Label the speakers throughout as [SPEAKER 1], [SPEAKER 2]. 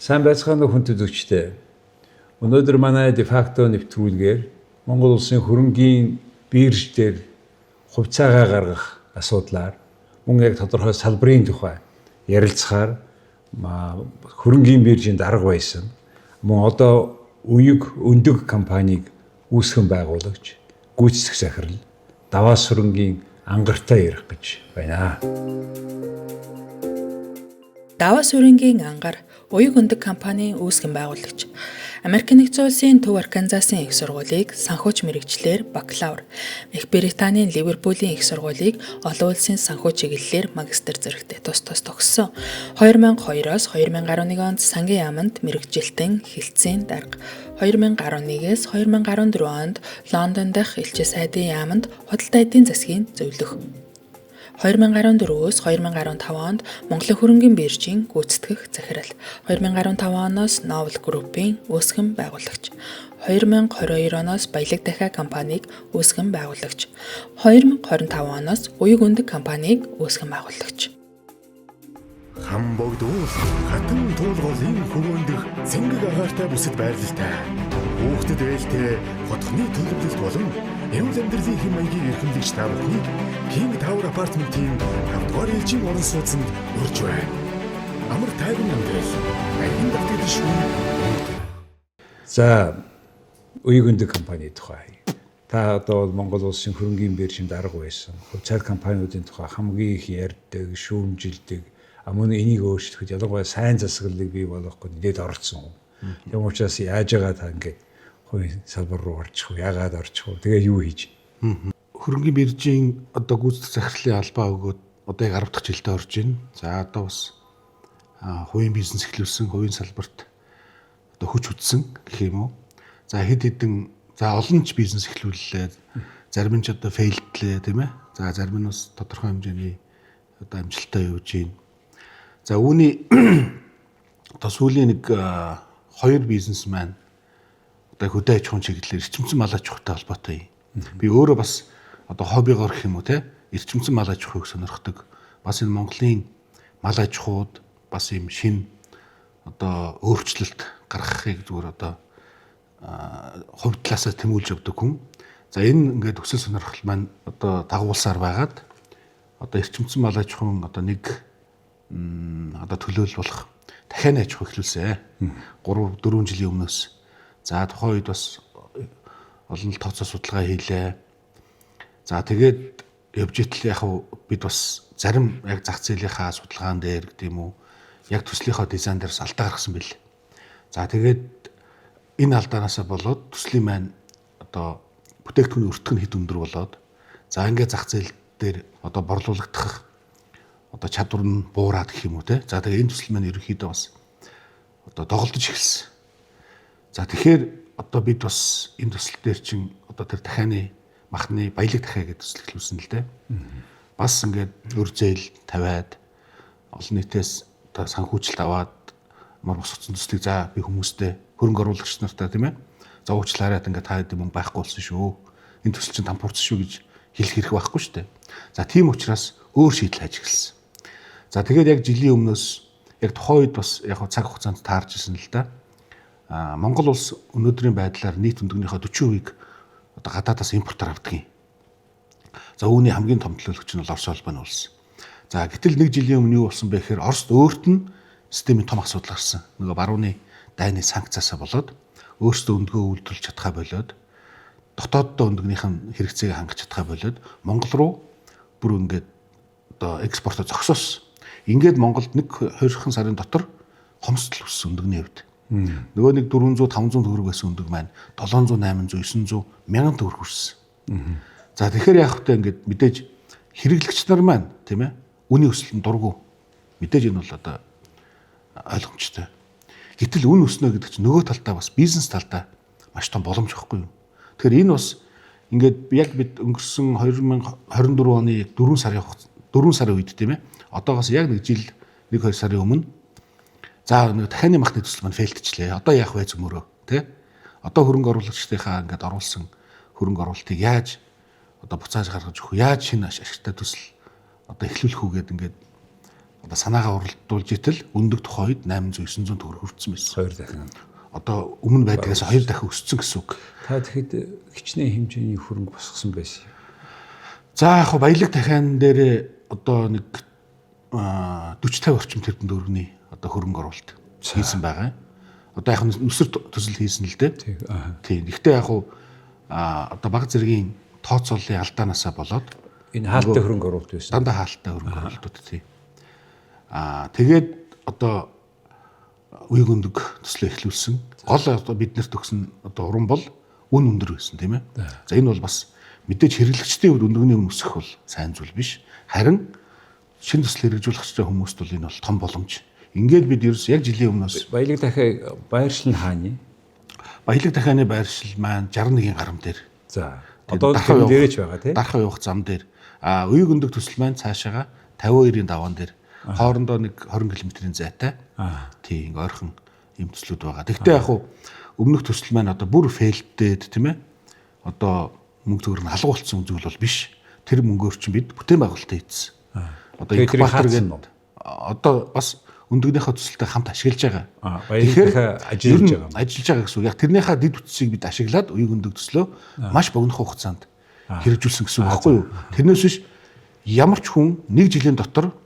[SPEAKER 1] Сайн байцгаана уу хүндэт үзэгчдээ. Өнөөдөр манай дефакто нэвтрүүлгээр Монгол улсын хөрөнгийн бирж дээр хувьцаагаа гаргах асуудлаар мөн яг тодорхой салбарын тухай ярилцахаар хөрөнгийн биржийн дарга байсан мөн одоо үеиг өндөг компанийг үүсгэн байгуулагч гүйцэтгэх захирал Даваас хөрөнгийн ангартай ярих гэж байна.
[SPEAKER 2] Даваас хөрөнгийн ангар уяг өндөг компанийн үүсгэн байгуулагч Америк нэгдсэн улсын Төв Арканзасын их сургуулийг санхүүч мэргэжлэр бакалавр, Их Британийн Ливерпулийн их сургуулийг олон улсын санхүү чиглэлээр магистр зэрэгтэй тус төгссөн. 2002-оос 2011 онд Сангийн яаманд мэргэжилтэн хэлтсийн дарга, 2011-ээс 2014 онд Лондон дахь элчин сайдын яаманд худалдаа эдийн засгийн зөвлөх. 2014-өөс 2015 онд Монголын хөрөнгийн биржийн гүйцэтгэх захирал, 2015 оноос Novel Group-ийн үүсгэн байгуулагч, 2022 оноос Баялаг дахиа компанийг үүсгэн байгуулагч, 2025 оноос Уяг өндөг компанийг үүсгэн байгуулагч.
[SPEAKER 3] Хамбогд уус хатан туулгын хөрөндөх цэнгэг агаартай бүсэд байрлалтай. Хүүхдэд ээлтэй хотхны төлөвлөлт болон эвл амьдралын хэм маягийн эрхэмлэгч та бүхнийг King Tower апартментийн 5-р ээлжийн орон сууцнд урьж байна. Амар тайван амьдрал аян давтагдсан шүү.
[SPEAKER 1] За, Уяг өндөг компани тухай. Та одоо Монгол улсын хөрөнгийн биржийн дарга байсан. Хувьцаат компаниудын тухай хамгийн их ярьдаг, шүүмжилдэг, мөн энийг өөрчлөхөд ялангуяа сайн засаглалыг бий болгохгүй нэлээд орцсон. Тэгм учраас яаж байгаа та ингээд хувийн салбар руу орчих уу, яагаад орчих уу? Тэгээ юу хийж?
[SPEAKER 4] Хөрөнгийн биржийн одоо гүйцэтгэх захирлын албаа өгөөд одоо яг 10 дахь жилдээ орж байна. За одоо бас хувийн бизнес эхлүүлсэн, хувийн салбарт одоо хүч үзсэн гэх юм уу. За хэд хэдэн олон ч бизнес эхлүүллээ. Зарим нь ч одоо фейлдлээ тийм ээ. За зарим нь бас тодорхой хэмжээний одоо амжилттай явж байна. За үүний одоо сүүлийн нэг 2 бизнесмен одоо хөдөө аж ахуйн чиглэлээр эрчимцэн мал аж ахуйтай холбоотой юм. Би өөрөө бас одоо хоббигоор гэх юм уу те эрчимцэн мал аж ахуйг сонирхдаг. Бас энэ Монголын мал аж ахуйд бас юм шин одоо өөрчлөлт гаргахыг зүгээр одоо хувь талаасаа тэмүүлж явдаг хүн. За энэ ингээд өсөл сонирхол маань одоо дагуулсаар байгаад одоо эрчимцэн мал аж ахуйн одоо нэг одоо төлөөлөл болох дахианы аж ахуй эхлүүлсэн. 3-4 жилийн өмнөөс. За тухайн үед бас олон тооцоо судалгаа хийлээ. За тэгээд явж итэл яг бид бас зарим яг зах зээлийнхаа судалгаан дээр гэдэг юм уу яг төслийнхөө дизайн дээрс алдаа гаргасан бэл. За тэгээд энэ алдаанаасаа болоод төслийн маань одоо бүтээгдэхүүн өртөх нь хэд өндөр болоод за ингээд зах зээл дээр одоо борлуулагдах одоо чадвар нь буураад гэх юм уу те. За тэгээ энэ төсөл маань ерөнхийдөө бас одоо доголдож эхэлсэн. За тэгэхээр одоо бид бас энэ төсөл дээр чинь одоо тэр дахианы махны баялаг дахиа гэдэг төсөл эхлүүлсэн л дээ. Бас ингээд өр зээл тавиад олон нийтээс одоо санхүүжилт аваад мөр бос утсан төслийг за би хүмүүстээ хөрөнгө оруулагч нартай тийм ээ. За уучлаарай ингээд та хэдийн мөнгө байхгүй болсон шүү. Энэ төсөл чинь тампуурсан шүү гэж хэлэх хэрэг байхгүй шүү дээ. За тийм учраас өөр шийдэл хайж эхэлсэн. За тэгээд яг жилийн өмнөөс яг тухайн үед бас яг цаг хугацаанд таарч ирсэн л да. Монгол улс өнөөдрийн байдлаар нийт өндөгнийхөө 40% одоо гадаадаас импортоор авдаг юм. За үүний хамгийн том төлөөлөгч нь Орос улбаны улс. За гэтэл нэг жилийн өмнө юу болсон бэ гэхээр Оросд өөрт нь системийн том асуудал гарсан. Нөгөө барууны дайны санкцаасаа болоод өөрсдөө өндгөө үйлдвэрлэж чадхаа болоод дотооддоо өндөгнийх нь хэрэгцээг хангаж чадхаа болоод Монгол руу бүр ингээд одоо экспортоо зогсоосон. Ингээд Монголд нэг 20 сарын дотор хомсдол өссөн өндөгний хувьд. Нөгөө нэг 400-500 төгрөг байсан өндөг маань 700-800-900 мянган төгрөг хүрсэн. За тэгэхээр яах вэ ингээд мэдээж хэрэглэгч нар маань тийм ээ үний өсөлтөнд дургу. Мэдээж энэ бол одоо ойлгомжтой. Гэтэл үн өснө гэдэг чинь нөгөө талдаа бас бизнес талдаа маш том боломж واخгүй юу. Тэгэхээр энэ бас ингээд яг бид өнгөрсөн 2024 оны 4 сарын үед тийм ээ одоогоос яг нэг жил 1-2 сарын өмнө за нэг дахианы махны төсөл маань фейлдчихлээ. Одоо яах вэ зөмөрөө тий? Одоо хөрөнгө оруулагчдынхаа ингээд оруулсан хөрөнгө оруулалтыг яаж одоо буцааж гаргаж өгөх, яаж шинэ ашигтай төсөл одоо эхлүүлэх үү гэдэг ингээд одоо санаагаа уралдуулж итэл өндөг тухайн үед 800 900 төгрөг хүрсэн байсан.
[SPEAKER 1] Хоёр дахин.
[SPEAKER 4] Одоо өмнө байдгаас 2 дахин өссөн гэсэн үг.
[SPEAKER 1] Та тэгэхэд хичнээн хэмжээний хөрөнгө босгосон байсан.
[SPEAKER 4] За яг баялаг дахиан дээр одоо нэг 40-50 орчим тэрбум төгрөгийн одоо хөрөнгө оруулалт хийсэн байгаа. Одоо яг нүсэр төсөл хийсэн л дээ. Тийм. Гэхдээ яг одоо баг зэргийн тооцооллын алдаанаасаа болоод
[SPEAKER 1] энэ хаалттай хөрөнгө оруулалт байсан.
[SPEAKER 4] Дандаа хаалттай хөрөнгө оруулалтууд тийм. Тэгээд одоо үеиг өндөг төслөө эхлүүлсэн. Гол одоо биднэрт өгсөн одоо уран бол үн өндөр байсан тийм ээ. За энэ бол бас мэдээж хэрэглэгчдийн хувьд өндөгний үн өсөх бол сайн зүйл биш. Харин шинэ төсөл хэрэгжүүлэгч хүмүүст бол энэ бол том боломж. Ингээд бид ерөөс яг жилийн өмнөөс
[SPEAKER 1] баялаг дахиа байршил нь хааны?
[SPEAKER 4] Баялаг дахианы байршил маань 61-ийн гарам дээр.
[SPEAKER 1] За одоо тэр дээрэж байгаа тийм.
[SPEAKER 4] Дарах явах зам дээр. Үеиг өндөг төсөл маань цаашаага 52-ийн даваан дээр. Хоорондоо нэг 20 км-ийн зайтай. Тийм ойрхон юм төслүүд байгаа. Тэгвэл яг өмнөх төсөл маань одоо бүр фейлдээд тийм ээ. Одоо мөнгө төгрөг нь халгуулсан зүйл бол биш. Тэр мөнгөөр чинь бид бүтээн байгуулалтаа хийсэн. Одоо инкубатор гэдэг одоо бас өндөгнийхөө төсөлтэй хамт ашиглаж байгаа.
[SPEAKER 1] Тэгэхээр ажиллаж байгаа.
[SPEAKER 4] Ажиллаж байгаа гэсэн үг. Яг тэрнийхээ дэд үтсийг бид ашиглаад үеиг өндөг төслөө маш богино хугацаанд хэрэгжүүлсэн гэсэн үг байхгүй юу? Тэрнээс биш ямар ч хүн нэг жилийн дотор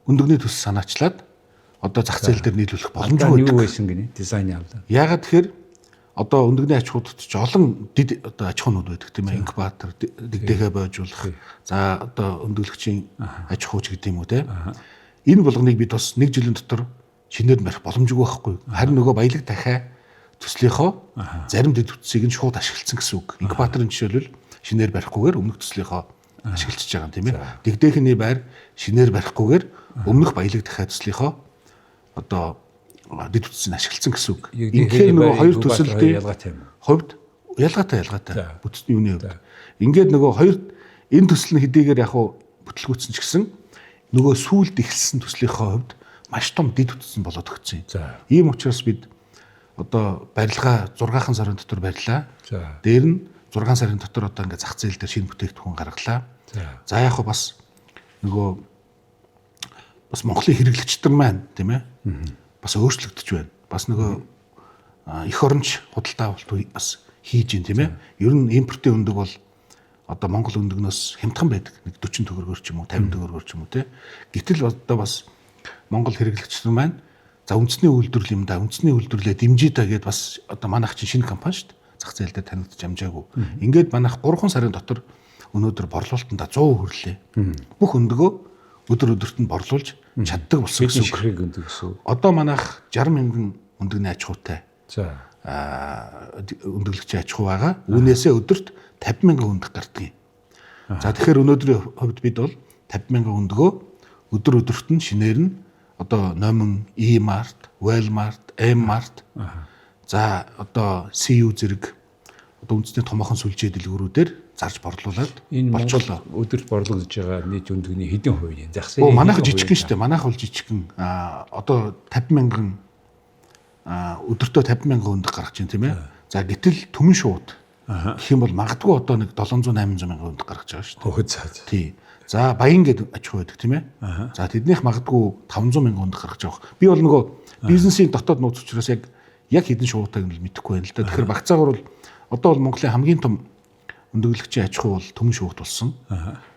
[SPEAKER 4] өндөгний төсөл санаачлаад одоо зах зээл дээр нийлүүлэх боломжгүй
[SPEAKER 1] байдаг. Юу байсан гинэ? Дизайны авлаа.
[SPEAKER 4] Яагаад тэгэхээр одоо өндөгний аж ахуйд ч олон дид одоо аж ахуйнууд байдаг тийм ээ. Инкубатор, дэгдэхэ бойжуулах. За одоо өндөглөгчийн аж ахуйч гэдэг юм уу те. Энэ болгоныг бид бас нэг жилийн дотор шинээр барих боломжгүй байхгүй. Харин нөгөө баялаг дахиа төслийнхоо зарим дэд үтсийг нь шууд ашигласан гэсэн үг. Инкубаторын жишээлбэл шинээр барихгүйгээр өмнөх төслийнхоо ашиглаж байгаа юм тийм ээ. Дэгдэхний байр шинээр барихгүйгээр өмнөх баялаг дахиа төслийнхоо одоо дэд үтсийг ашигласан гэсэн үг. Тэгэхээр нөгөө хоёр төсөлтэй хувьд ялгаатай. Бүтцийн юуны хувьд. Ингээд нөгөө хоёр энэ төсөл нь хэдийгээр яг бүтлгүүцсэн ч гэсэн нөгөө сүулт эхэлсэн төслийнхөө хувьд маш том дэд үтсэн болоод өгсөн. Ийм учраас бид одоо барилгаа 6 сарын дотор барьлаа. Дээр нь 6 сарын дотор одоо ингээд зах зээл дээр шинэ бүтээгдэхүүн гаргалаа. За яг бас нөгөө бас Монголын хэрэглэгчдэр маань тийм ээ бас өөрчлөгдөж байна. Бас нөгөө эх оронч худалдаа авалт бас хийж гин тийм ээ. Ер нь импортын өндөг бол одоо Монгол өндөгнөөс хямдхан байдаг. Нэг 40 төгрөгөөр ч юм уу 50 төгрөгөөр ч юм уу те. Гэтэл одоо бас Монгол хэрэглэгчдэр маань за үндэсний үйлдвэрлэл юм да. Үндэсний үйлдвэрлэлээ дэмжиж та гэдээ бас одоо манайх чинь шинэ компани шүү дээ. Зах зээл дээр танигдаж амжаагүй. Ингээд манайх 3 сарын дотор өнөөдөр борлуулалтанда 100% хүрлээ. Бүх өндөгөө өдөрт нь борлуулж чаддаг болсон гэсэн үг. Одоо манайх 60 мянган өндөгний аж ахуйтай. За өндөглөгчийн аж ахуй байгаа. Үүнээсээ өдөрт 50 мянган өндөх гардаг юм. За тэгэхээр өнөөдрийн хувьд бид бол 50 мянган өндөгөө өдөрт нь шинээр нь одоо Номон, E-Mart, Walmart, M-Mart за одоо CU зэрэг одоо үндэсний томоохон сүлжээ дэлгүүрүүдээр зарж борлуулад
[SPEAKER 1] болчихлоо. Өдөрт борлуулж байгаа нийт өндөгний хэдэн хувь юм? Зах зээлийн
[SPEAKER 4] манайх жижигхэн шүү дээ. Манайх бол жижигхэн. Одоо 50 мянган өдөртөө 50 мянган өндөх гаргаж байна тийм ээ. За гэтэл төмөн шууд гэх юм бол магадгүй одоо нэг 700 800 мянган өндөх гаргаж байгаа шүү дээ. Тий. За Баян гэдэг аж ахуй байдаг тийм ээ. За тэднийх магадгүй 500 мянган өндөх гаргаж байгаа. Би бол нөгөө бизнесийн дотоод нууц учраас яг хэдэн шуудтайг нь мэдэхгүй байна л да. Тэгэхээр багцаагаар бол одоо бол Монголын хамгийн том өндөглөгчийн аж ахуй бол төмөн шугт болсон.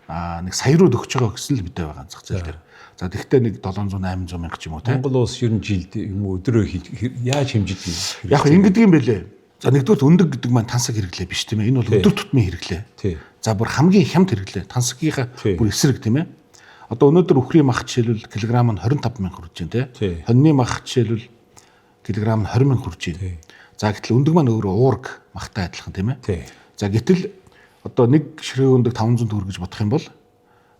[SPEAKER 4] Нэг сая руу өгч байгаа гэсэн л мэдээ байгаа зах зээл дээр. За тэгвэл нэг 700 800 мянга ч юм уу тийм.
[SPEAKER 1] Монгол улс ер нь жилд юм уу өдрөө яаж хэмжиж юм?
[SPEAKER 4] Яг ингэдэг юм бэлээ. За нэгдүгээр өндөг гэдэг маань тансаг хэрэглээ биш тийм ээ. Энэ бол өдөр тутмын хэрэглээ. За бүр хамгийн хямд хэрэглээ. Тансагийнхаа бүр эсрэг тийм ээ. Одоо өнөөдөр үхрийн мах жишээлбэл килограмм нь 25 мянга хүрч байна тийм. Хоньны мах жишээлбэл килограмм нь 20 мянга хүрч байна. За гэтэл өндөг маань өөрөө уург махтай адилхан тийм ээ. За гэтэл одоо нэг ширхэг өндөг 500 төгрөг гэж бодох юм бол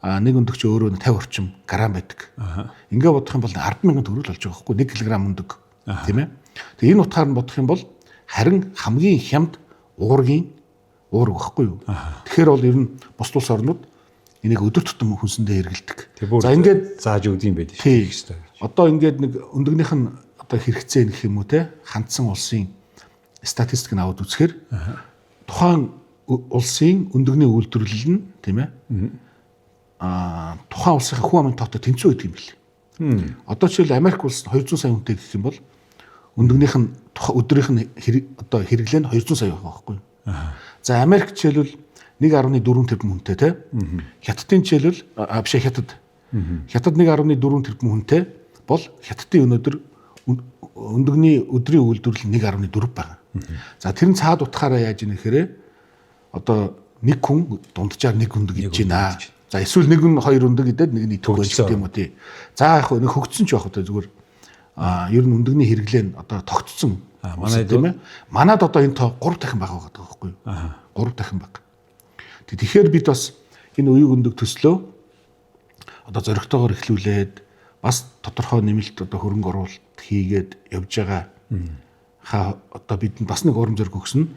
[SPEAKER 4] нэг өндөг чи өөрөө 50 орчим грамм байдаг. Ингээ бодох юм бол 100000 төгрөг болж байгаа байхгүй 1 кг өндөг тийм ээ. Тэгээ энэ утгаар нь бодох юм бол харин хамгийн хямд уург байхгүй юу. Тэгэхээр бол ер нь бус улс орнууд энийг өдөр тутам хүнсэндээ хэрэгэлдэг.
[SPEAKER 1] За ингээд зааж өгд юм байдаг
[SPEAKER 4] шүү дээ. Одоо ингээд нэг өндөгнийх нь одоо хэрэгцээ гэх юм уу те хандсан улсын статистик нь аваад үзэхээр тухайн улсын өндөгний үйлдвэрлэл нь тийм ээ тухайн улсын хүн амын тоотой тэнцүү гэдэг юм бэл. Одоо жишээл Америк улс 200 сая хүнтэй гэх юм бол өндөгнийх нь өдрийнх нь одоо хэрэглээ нь 200 сая байгаа байхгүй юу? За Америк жишээлбэл 1.4 тэрбум хүнтэй те. Хятадын жишээлбэл биш хятад 1.4 тэрбум хүнтэй бол хятадын өнөөдөр өндөгний өдрийн үйлдвэрлэл 1.4 байгаа. За тэр нь цаад утгаараа яаж ийм гэхээр одоо нэг хүн дунджаар нэг өндөг идэж байна. За эсвэл нэг нь хоёр өндөг идээд нэг нь идэхгүй байж гэх юм уу тий. За яг нэг хөгцсөн ч байх уу зүгээр ер нь өндөгний хэрэглээ нь одоо тогтцсон.
[SPEAKER 1] Манайд
[SPEAKER 4] тийм ээ. Манайд одоо энэ тоо 3 дахин бага байгаа байхгүй юу? 3 дахин бага. Тэгэхээр бид бас энэ үеиг өндөг төслөө одоо зоригтойгоор эхлүүлээд бас тодорхой нэмэлт одоо хөрөнгө оруулалт хийгээд явж байгаа. Одоо бидэнд бас нэг урам зориг өгсөн.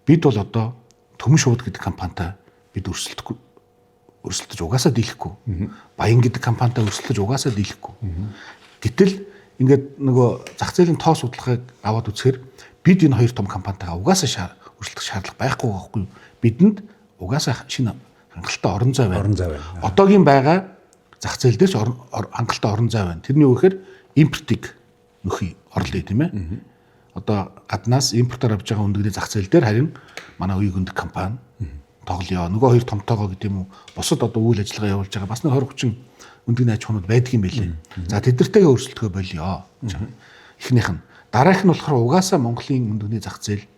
[SPEAKER 4] Бид бол одоо Төмөн шууд гэдэг компанитай бид өрсөлдөж угаасаа дийлэхгүй. Баян гэдэг компанитай өрсөлдөж угаасаа дийлэхгүй. Гэтэл ингээд нөгөө зах зээлийн тоо судалгааг аваад үзэхээр бид энэ хоёр том компанитайгаа угаасаа өрсөлдөх шаардлага байхгүй байхгүй. Бидэнд угаасаа шинэ хангалттай орон зай байна. Одоогийн байгаа зах зээл дээр ч хангалттай орон зай байна. Тэрний юу гэхээр импортыг нөхөй орлоо тийм ээ. Одоо гаднаас импортоор авж байгаа өндөгний зах зээл дээр харин манай үеиг өндөг компани тоглоё. Нөгөө хоёр томтойгоо гэдэг юм уу бусад одоо үйл ажиллагаа явуулж байгаа бас нэг 20-30 өндөгний аж ахуйнууд байдаг юм байлээ. За тэднэртэйгээ өрсөлдөхөө болио. Эхнийх нь. Дараах нь болохоор угаасаа Монголын өндөгний зах зээл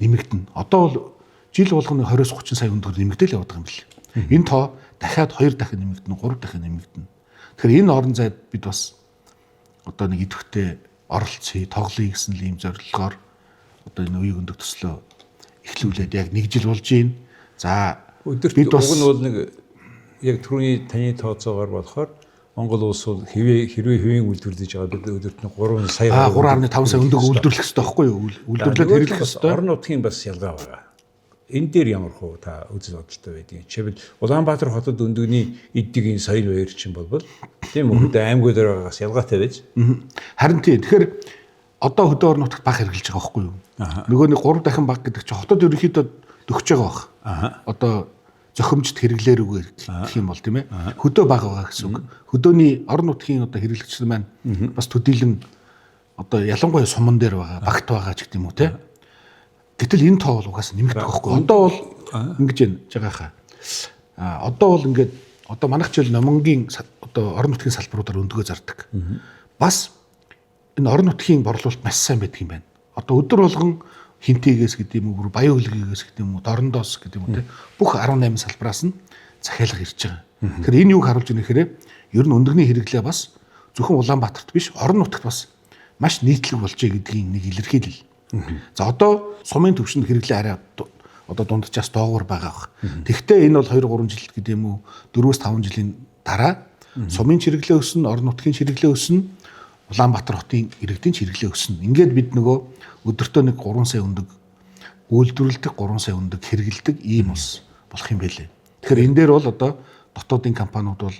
[SPEAKER 4] нэмэгдэнэ. Одоо бол жил болгоны 20-30 сая өндөгөр нэмэгдээл яваад байгаа юм билээ. Энэ тоо дахиад 2 дахин нэмэгдэнэ, 3 дахин нэмэгдэнэ. Тэгэхээр энэ орон зайд бид бас одоо нэг идэвхтэй оролцъё, тоглоё гэсэн ийм зорилгоор одоо энэ үеиг өндөг төслөө эхлүүлээд яг 1 жил болж байна. За
[SPEAKER 1] өдөрт уг нь бол нэг яг түрүүний таны тооцоогоор болохоор Монгол улс бол хэрвээ хэвийн үйлдвэрлэж байгаа бид өдөрт 3 сая
[SPEAKER 4] 3.5 сая өндөг үйлдвэрлэх хэрэгтэй байхгүй юу? Үйлдвэрлээд хэрэглэх хэрэгтэй.
[SPEAKER 1] Орон нутгийн бас ялгаа байгаа. Энэ дээр ямар хөө та үзэл бодолтой байдгийг. Жишээлбэл Улаанбаатар хотод өндөгний эддийн соёл баяр чинь болбол тийм үү аймагуд байгаагаас ялгаатай байж.
[SPEAKER 4] Харин тийм. Тэгэхээр одоо хөдөө орон нутагт баг хэрэглэж байгаа байхгүй юу? Нөгөө нэг 3 дахин баг гэдэг чинь хотод ерөнхийдөө дөхөж байгаа баг. Одоо зохимжт хэрэглээрүүгээр гэх юм бол тийм ээ. Хөдөө баг байгаа гэсэн үг. Хөдөөний орон нутгийн одоо хэрэглэгчид маань бас төдийлөн одоо ялангуяа суман дээр байгаа, багт байгаа ч гэдэг юм уу тийм. Гэтэл энэ тоо бол угаасаа нэмэгдэх байхгүй. Одоо бол ингэж жагааха. Одоо бол ингээд одоо манайх жишээл номонгийн одоо орон нутгийн салбаруудаар өндгөө зардаг. Бас энэ орон нутгийн борлуулалт маш сайн байдаг юм байна. Одоо өдөр болгон хинтигээс гэдэг юм уу, баян хөлгийгээс гэдэг юм уу, дорндоос гэдэг юм уу те бүх 18 салбараас нь захиалга ирж байгаа. Тэгэхээр энэ юуг харуулж байгаа нэхэрээ ер нь өндөгний хэрэглээ бас зөвхөн Улаанбаатарт биш орон нутагт бас маш нийтлэг болжээ гэдгийн нэг илэрхийлэл. За одоо сумын төвшөнд хэрэглээ арай одоо дунджаас доогуур байгаа баг. Тэгвэл энэ бол 2-3 жил гэдэг юм уу 4-5 жилийн дараа сумын чиглэлээ өснө, орон нутгийн чиглэлээ өснө, Улаанбаатар хотын иргэдийн чиглэлээ өснө. Ингээд бид нөгөө өдөртөө нэг 3 сая өндөг үйлдвэрлэдэг, 3 сая өндөг хэрэгэлдэг ийм ус болох юм байлээ. Тэгэхээр энэ дээр бол одоо дотоодын компаниуд бол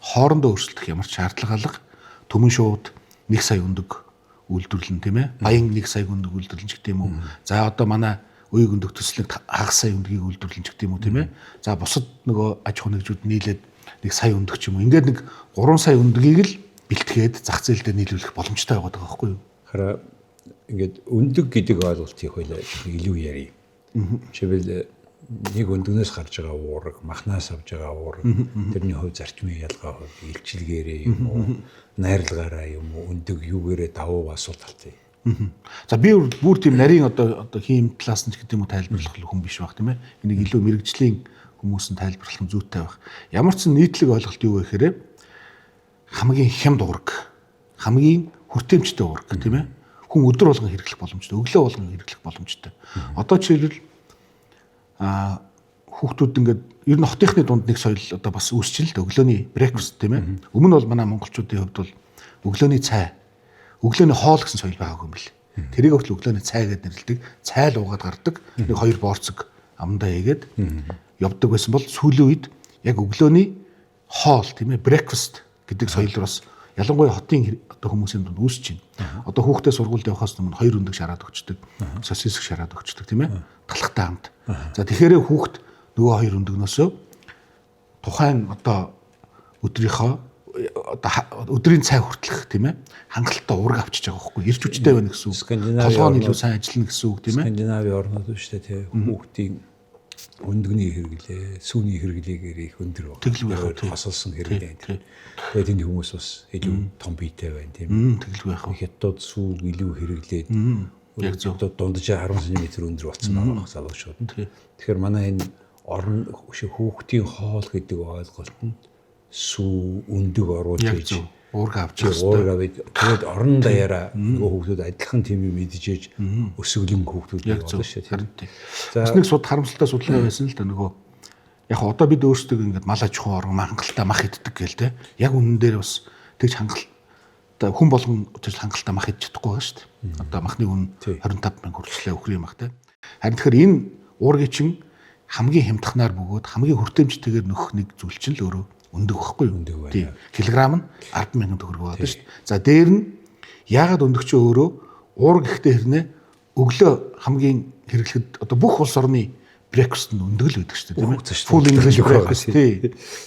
[SPEAKER 4] хоорондоо өрсөлдөх ямар ч шаардлага алга Төмөн шууд 1 сая өндөг үйлдвэрлэн тийм ээ. Баян 1 сая өндөг үйлдвэрлэн ч гэдэг юм уу. За одоо манай үеиг өндөг төслөг хагас сая өндгийг үйлдвэрлэн ч гэдэг юм уу тийм ээ. За бусад нөгөө аж ахуй нэгжүүд нийлээд 1 сая өндөг ч юм уу. Ингээд нэг 3 сая өндгийг л бэлтгээд зах зээл дээр нийлүүлэх боломжтой байгаа байхгүй юу?
[SPEAKER 1] Хараа ингээд өндөг гэдэг ойлголтыг хоёлаа илүү ярив. Жишээлбэл нэг өндөгнөөс гарч байгаа уураг, махнаас авж байгаа уураг, тэрний хувь зарчмын ялгаа хувь илчилгээрээ юм уу, найрлагаараа юм уу, өндөг юугээрээ давуу асуулт алтай. За би бүр тийм нарийн одоо хийм талаас нь ч гэдэг юм уу тайлбарлах хүн биш баг тийм ээ. Энийг илүү мэрэгжлийн хүмүүс нь тайлбарлах нь зүйтэй байх. Ямар ч нийтлэг ойлголт юу вэ гэхээр хамгийн хямд уураг, хамгийн хүртээмжтэй уураг тийм ээ. Хүн өдөр болгон хэрэглэх боломжтой, өглөө болгон хэрэглэх боломжтой. Одоо жишээлбэл хүүхдүүд ингээд ер нь хотынхны дунд нэг соёл одоо бас үүсчихэн л дээ өглөөний брекфаст тийм ээ. Өмнө бол манай монголчуудын хувьд бол өглөөний цай, өглөөний хоол гэсэн соёл байгаагүй юм бэл. Тэрийг хүртэл өглөөний цай гэдэг нэрлэдэг. Цай л уугаад гардаг. Нэг 2 борцог амдаа хийгээд явдаг байсан бол сүүлийн үед яг өглөөний хоол тийм ээ брекфаст гэдэг соёл бас ялангуяа хотын одоо хүмүүсийн дунд үүсэж байна. Одоо хүүхдээ сургуульд явахаас өмнө 2 өндөг шараад өгчдөг, сосиск шараад өгчдөг тийм ээ. Талхтай хамт. За тэгэхээр хүүхд нөгөө 2 өндөгнөөсөө тухайн одоо өдрийнхөө
[SPEAKER 4] өдрийн цай хүртэлх тийм ээ хангалттай уурга авчиж байгаа байхгүй ирж хүчтэй байна гэсэн үг. Толгойн илүү сайн ажиллана гэсэн үг тийм ээ.
[SPEAKER 1] Скандинавын орнууд шүү дээ тий. Хүүхдийн өндөгний хэрэглээ, сүүний хэрэглээгээр их өндөр байна.
[SPEAKER 4] Тэглүү яах вэ?
[SPEAKER 1] Хасалсан хэрэглээ. Тэгээд энэ хүмүүс бас илүү том биетэй байна тийм.
[SPEAKER 4] Тэглүү яах вэ?
[SPEAKER 1] Хятад сүүг илүү хэрэглээд
[SPEAKER 4] яг зөв
[SPEAKER 1] дундаж 10 см өндөр болсон байгаа залуучууд. Тэгэхээр манай энэ орон хүүхдийн хоол гэдэг ойлголт нь сүү өндөг оруулж ийж
[SPEAKER 4] уурга авчих
[SPEAKER 1] хэрэгтэй. Тэгээд орон даяараа нөгөө хүүхдүүд адилхан тийм юм мэдчихэж өсөглөн хүүхдүүд болно шүү дээ.
[SPEAKER 4] За нэг харамсалтай судалгаа байсан л да нөгөө яг одоо бид өөрсдөө ингээд мал аж ахуйн орон хангалттай мах иддэг гээл те. Яг үнэн дээр бас тэгж хангалттай хүн болгон тэгж хангалттай мах идэж чадахгүй байгаа шүү дээ. Одоо махны үн 25,000 хүрчлээ өхрийн мах те. Харин тэгэхээр энэ уургийн чинь хамгийн хямдханаар бөгөөд хамгийн хүртээмжтэйгээр нөхөх нэг зүйл чинь л өөрөө өндөг байхгүй юу? Тийм. Килограмм нь 10,000 төгрөг байна шүү дээ. За дээр нь яагаад өндөг чи өөрөө уурга гэхдээ хэрнээ өглөө хамгийн хэрэглэхэд одоо бүх улс орны брекфаст нь өндөг л байдаг шүү дээ, тийм ээ. Full English breakfast тий.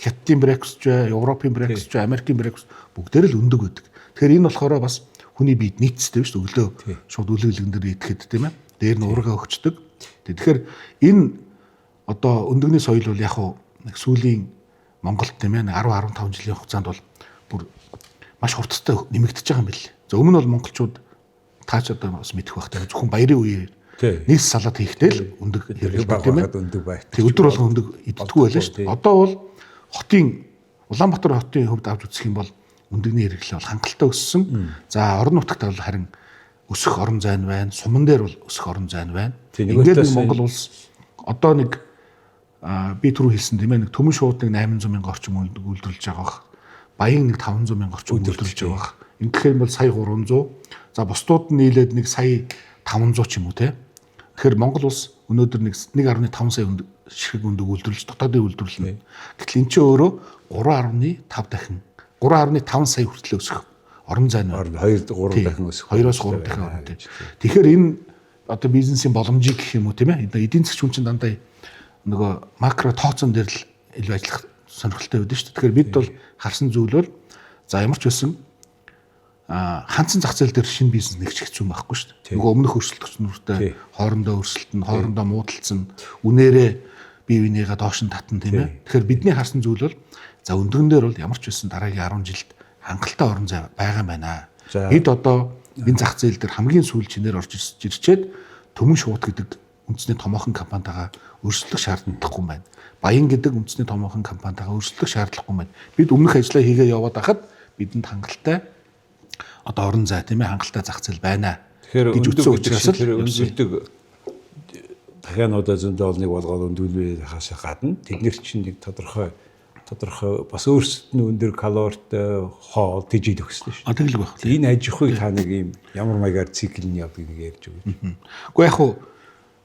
[SPEAKER 4] Хятадын breakfast ч, Европын breakfast ч, Америкийн breakfast бүгдээр л өндөг байдаг. Тэгэхээр энэ болохоор бас хүний биед нийцтэй шүү дээ. Өглөө шууд үлгэлгэн дээр идэхэд тийм ээ. Дээр нь уурга өгчдөг. Тэгэхээр энэ одоо өндөгний соёл бол яг нэг сүүлийн Монголд тийм ээ 10-15 жилийн хугацаанд бол бүр маш хурдтай нэмэгдэж байгаа юм билээ. За өмнө нь бол монголчууд таач одоо бас мэдэх байх тийм зөвхөн баярын үеэр нийс салаад хийхдээ л өндөг хэрэглэдэг тийм ээ. Тэг өдөр болгон өндөг иддэггүй байлаа шүү дээ. Одоо бол хотын Улаанбаатар хотын хувьд авч үзэх юм бол өндөгний хэрэглээ бол хангалттай өссөн. За орон нутагт бол харин өсөх орон зайн байна. Суман дээр бол өсөх орон зайн байна. Ингээд нэг Монгол улс одоо нэг би түрүү хэлсэн тийм ээ нэг төмөн шууд нэг 800,000 орчим үйлдвэрлэж байгаа бах. Баян нэг 500,000 орчим үйлдвэрлэж байгаа бах. Ингэх юм бол сая 300. За бусдууд нь нийлээд нэг сая 500 ч юм уу те. Тэгэхээр Монгол улс өнөөдөр нэг 1.5 сая ширхэг өндөг үйлдвэрлэж дотоодын үйлдвэрлэнэ. Гэтэл эн чинь өөрөө 3.5 дахин 3.5 сая хүртэл өсөх орон зайн байна.
[SPEAKER 1] 2-3 дахин өсөх.
[SPEAKER 4] 2-3 дахин орон. Тэгэхээр энэ одоо бизнесийн боломжийг гэх юм уу тийм ээ. Эдийн засгийн хүн чинь дандаа нөгөө макро тооцоон дээр л илүү ажиллах сонирхолтой байдаг шүү дээ. Тэгэхээр бид бол харсан зүйл бол за ямар ч байсан хандсан зах зээл дээр шинэ бизнес нэгч хэцүү байхгүй шүү дээ. Нөгөө өмнөх өрсөлдөх нүртэй хоорондоо өрсөлдөн, хоорондоо муудалцсан, үнээрээ бие бинийгээ доош нь татна тийм ээ. Тэгэхээр бидний харсан зүйл бол за өндгөн дээр бол ямар ч байсан дараагийн 10 жилд хангалттай орон зай байгаа юм байна. Бид одоо энэ зах зээл дээр хамгийн сүүл чинээр орж ирчээд төмөн шууд гэдэг үндэсний томоохон компанитайгаа өрсөлдөх шаардлагагүй юм байна. Баян гэдэг үндэсний томоохон компанитайгаа өрсөлдөх шаардлагагүй юм байна. Бид өмнөх ажлаа хийгээ яваад хахад бидэнд хангалттай одоо орон зай тийм ээ хангалттай зах зээл байна.
[SPEAKER 1] Тэгэхээр үзсэн учраас л өндөрлөдөг дахиануудаа зөндөө олныг болгоод өндүүлвээ хасаа гадна тэднэр чинь нэг тодорхой бас өөрсдөд нь өндөр калоритой хоол тэжээд өгсөн шүү.
[SPEAKER 4] Тэглэг байх.
[SPEAKER 1] Энэ аж ахуйг та нэг юм ямар маягаар циклэн явдаг нэг ярьж өгөөч.
[SPEAKER 4] Уу яг хуу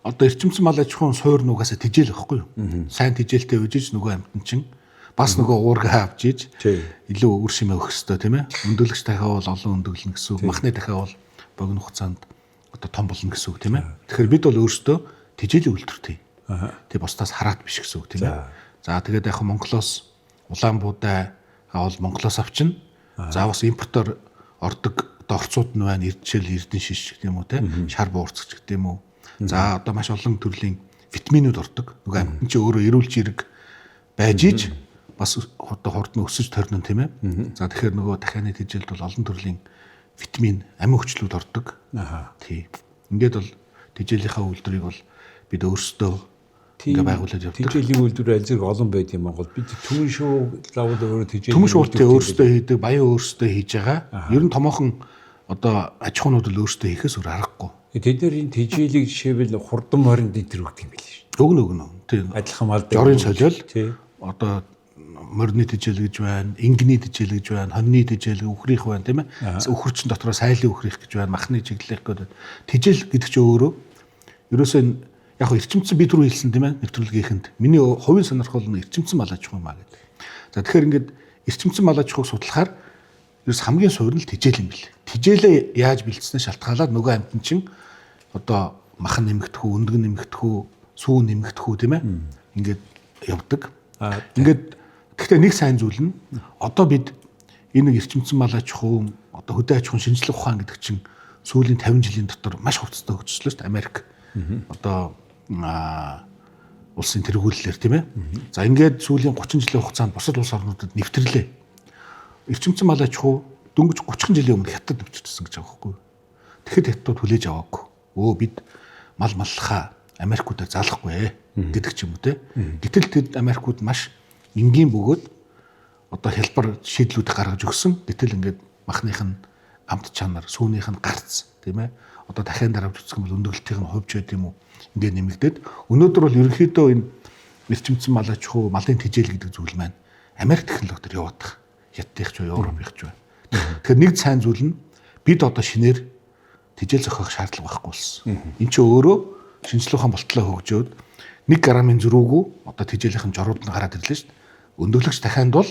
[SPEAKER 4] одоо эрчимсэн мал аж ахуйн суур нугасаа тижээл байхгүй юу? Сайн тижээлтэй үжиж нөгөө амтан чинь бас нөгөө уурга авч иж илүү үр шимээ өгөх хэрэгтэй тийм ээ. Өндөлгч дахиад бол олон өндөглөн гэсэн үг. Махны дахиад бол богино хугацаанд одоо том болно гэсэн үг тийм ээ. Тэгэхээр бид бол өөрсдөө тижээлийн үйлдвэртэй. Тэг бусдаас хараат биш гэсэн үг тийм ээ. За тэгээд яг Монголоос улаан буудай бол Монголоос авчна. За бас импортоор ордог орцууд нь байна. Жишээл эрдэн шиш гэх юм уу те. Шар буурцч гэх юм уу. За одоо маш олон төрлийн витаминууд ордог. Нөгөө амтэн чи өөрөө эрүүл жирэг байж иж бас одоо хурд нь өсөж торно тийм ээ. За тэгэхээр нөгөө дахианы тэжээлд бол олон төрлийн витамин, амин хүчлүүд ордог. Тий. Ингээд бол тэжээлийнхаа үйлдвэрийг бол бид өөрсдөө ингээ байгуулад явдаг.
[SPEAKER 1] Тэжээлийн үйлдвэр аль зэрэг олон байд юм Монгол. Бид түмэн шууд лавд өөрөө тэжээлийн
[SPEAKER 4] түмэн шуудтай өөрсдөө хийдэг, баян өөрсдөө хийж байгаа. Ер нь томоохон одоо аж ахуйнууд л өөрсдөө хийхээс өөр аргагүй.
[SPEAKER 1] Тэд нар энэ тэжээлийг жишээвэл хурдан морин дээр өгдөг юм байл шүү.
[SPEAKER 4] Өгнө. Тийм.
[SPEAKER 1] Адилхан мал
[SPEAKER 4] жорын солиол. Одоо морины тэжээл гэж байна, ингэний тэжээл гэж байна, хоньны тэжээл, үхрийнх байна тийм ээ. Үхэрчин дотроо сайлын үхрийнх гэж байна, махны чиглэлийнх гэдэг. Тэжээл гэдэг чинь өөрөө ерөөсөө яг эрчимцэн би түрүү хэлсэн тийм ээ нэвтрүүлгийнхэнд миний хувийн сонирхол нь эрчимцэн мал аж ахуй маа гэдэг. За тэгэхээр ингээд эрчимцэн мал аж ахуйг судлахаар ерөөс хамгийн суур нь тэжээл юм бэл. Тэжээлээ яаж бэлдснээ шалтгаалаад нөгөө амтэн чинь одоо махан нэмэгдэх үү, өндгөн нэмэгдэх үү, сүү нэмэгдэх үү тийм ээ. Ингээд явдаг. Ингээд гэхдээ нэг сайн зүйл нь одоо бид энэ нэг эрчимцэн мал аж ахуй одоо хөдөө аж ахуйн шинжлэх ухаан гэдэг чинь сүүлийн 50 жилийн дотор маш хурцтай хөгжсөн шүү дээ. Америк одоо улсын тэргүүлэлээр тийм ээ. За ингээд сүүлийн 30 жилийн хугацаанд бусад улс орнуудад нэвтрлээ. Эрчимцэн мал аж ахуй дөнгөж 30 жилийн өмнө хятад нэвтэрсэн гэж байгаа байхгүй юу? Тэгэхэд хятад хүлээж аваагүй. Бид мал маллахаа Америкуудаар заалахгүй гэдэг ч юм уу те. Гэтэл тэд Америкууд маш энгийн бөгөөд одоо хялбар шийдлүүд гаргаж өгсөн. Гэтэл ингээд махных нь амт чанар, сүүнийх нь гарц тийм ээ. Одоо дахиад дараавч үзэх юм бол өндөрлөлтийн нь хувьч байд юм уу? Ингээд нэмэгдээд өнөөдөр бол ерөнхийдөө энэ эрчимцэн мал аж ахуй, малын тэжээл гэдэг зүйл маань Америк технологиор яваад байгаа. Хятадч уу, Европч уу. Тэгэхээр нэг сайн зүйл нь бид одоо шинээр тэжээл зохиох шаардлага байхгүй болсон. Энд чинь өөрөө шинжлэх ухаан болтлоо хөгжөөд 1 грамын зөрүүгөө одоо тэжээлийн жорууд нь гараад ирлээ шүү дээ. Өндөрлөгч дахианд бол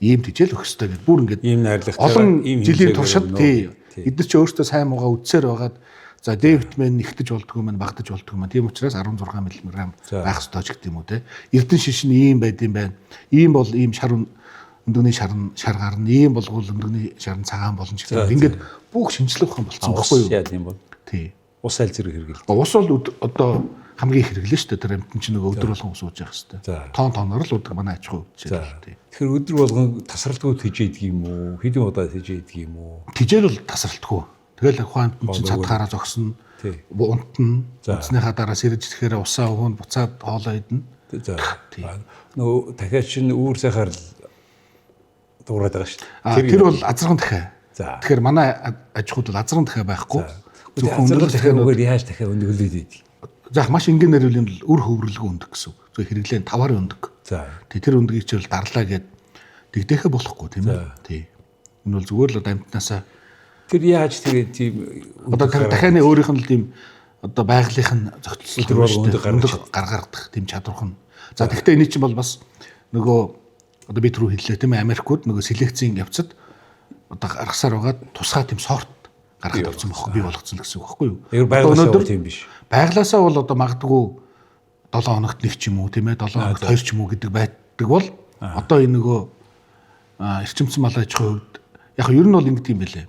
[SPEAKER 4] ийм тэжээл өгөх ёстой гэдэг. Бүр ингээд
[SPEAKER 1] ийм найрлагтай
[SPEAKER 4] олон жилийн туршид эдгээр ч өөртөө сайн муугаа үдсээр байгаад за D витамин нэгтэж болдгоо маань багтаж болдгоо маань. Тийм учраас 16 мг байх ёстой ч гэдэг юм уу те. Эрдэнэ шиш нь ийм байд юм байна. Ийм бол ийм шар өндөгний шар гарна. Ийм болгол өндөгний шар цагаан болно ч гэдэг. Ингээд бүх шинжлэх ухаан болцсон байхгүй юу?
[SPEAKER 1] Яа тийм бол.
[SPEAKER 4] Тий.
[SPEAKER 1] Ус аль зэрэг хэрэглэдэг.
[SPEAKER 4] Ус бол одоо хамгийн хэрэглэн шүү дээ. Тэр амтэн чинь нөгөө өдөр болгон ус ууж явах хэрэгтэй. Тооноор л удаг манай аж ахуй хөгжиж.
[SPEAKER 1] Тэгэхээр өдөр болгон тасралтгүй тэжээдэг юм уу? Хэдэн удаа тэжээдэг юм уу?
[SPEAKER 4] Тэжээл бол тасралтгүй. Тэгэл ухаан амтэн чинь цадгаараа зогсно. Унтна. Унтсныхаа дараа сэрэж ирэхээр усаа өгөн буцаад хоолоо идэнэ.
[SPEAKER 1] За. Нөгөө дахиад чинь үүр сайхаар дуурайд байгаа шүү дээ.
[SPEAKER 4] Тэр бол азарган дахиа. Тэгэхээр манай аж ахуйд бол азарган дахиа байхгүй.
[SPEAKER 1] Зөвхөн өндөрлөлт дахиад яаж дахиад өндөрлөд идэв.
[SPEAKER 4] За маш энгийн нэрлэлийн бол үр хөврөлгөө өндөг гэсэн. Зөв хэрэглэн 5-аар өндөг.
[SPEAKER 1] За.
[SPEAKER 4] Тэр өндгийг ч бол дарлаа гэд тэгдэхэ болохгүй тийм ээ. Тий. Энэ бол зүгээр л амтнаасаа
[SPEAKER 1] тэр яаж тэгээд тийм
[SPEAKER 4] одоо дахианы өөрийнх нь л тийм одоо байгалийнхын зохицол гаргардах тийм чадварх нь. За тэгвэл энэ чинь бол бас нөгөө одоо бид рүү хэллээ тийм ээ. Америкууд нөгөө селекцийн явцад одоо гаргасаар байгаад тусгай тийм сорт гаргаад авсан байхгүй бий болгоцсон гэсэн үг байхгүй юу?
[SPEAKER 1] Байгалаасаа тийм биш.
[SPEAKER 4] Байглаасаа бол одоо магадгүй 7 хоногт нэг ч юм уу тийм ээ 7 хоногт 2 ч юм уу гэдэг байдаг бол одоо энэ нөгөө эрчимцэн мал аж ахуйн хувьд яг нь ер нь бол ингэ тийм байлээ.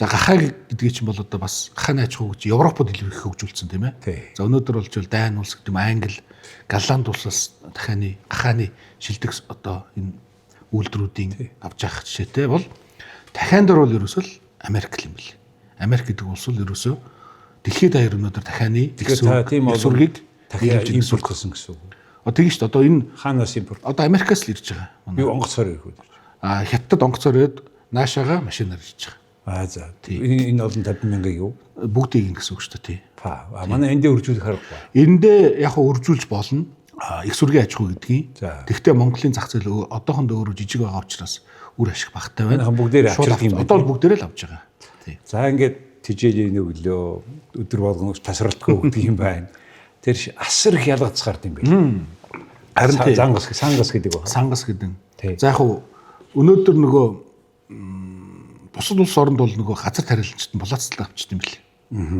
[SPEAKER 4] За гахаа гэдгийг чинь бол одоо бас гахааны аж ахуй гэж Европод илүү их хөгжүүлсэн тийм ээ. За өнөөдөр болж бол Дайн улс гэдэг юм Англи, Голланд улсаас дахианы гахааны шилдэг одоо энэ үйлдвэрүүдийн авч явах жишээтэй бол дахиан дээр бол ерөөсөө Америк юм бэл. Америк гэдэг улс бол ерөөсөө дэлхийд даяар өнөөдөр дахианы сургийг
[SPEAKER 1] дахиад импорт хийсэн гэсэн үг.
[SPEAKER 4] Одоо тийм шүү дээ. Одоо энэ
[SPEAKER 1] хаанаас импорт?
[SPEAKER 4] Одоо Америкаас л ирж байгаа.
[SPEAKER 1] Юу онгоцоор ирэх үү?
[SPEAKER 4] Хятадд онгоцоор ирээд наашаага машинаар ирж байгаа.
[SPEAKER 1] За. Энэ олон 50,000 юу?
[SPEAKER 4] Бүгдийг ин гэсэн үг шүү дээ.
[SPEAKER 1] Манай эндээ үржүүлэх аргагүй.
[SPEAKER 4] Эндээ яг үржүүлж болно. Их сүргийн аж ахуй гэдгийг. Тэгвэл Монголын зах зээл одоохондоо өөрөө жижиг байгаа учраас үр ашиг багтай байна.
[SPEAKER 1] Бүгдээр авчирдаг юм байна.
[SPEAKER 4] Одоо бүгдээрээ л авч байгаа.
[SPEAKER 1] За ингээд тэжээлийн өглөө өдөр болгон тасралтгүй гэдэг юм байна. Тэр асар их ялгац гард юм байна. Харин сангас гэдэг байна.
[SPEAKER 4] Сангас гэдэг. За яг өнөөдөр нөгөө бусад улс оронд бол нөгөө газар тариаланчид нь булаацлал авчиж юм бэл.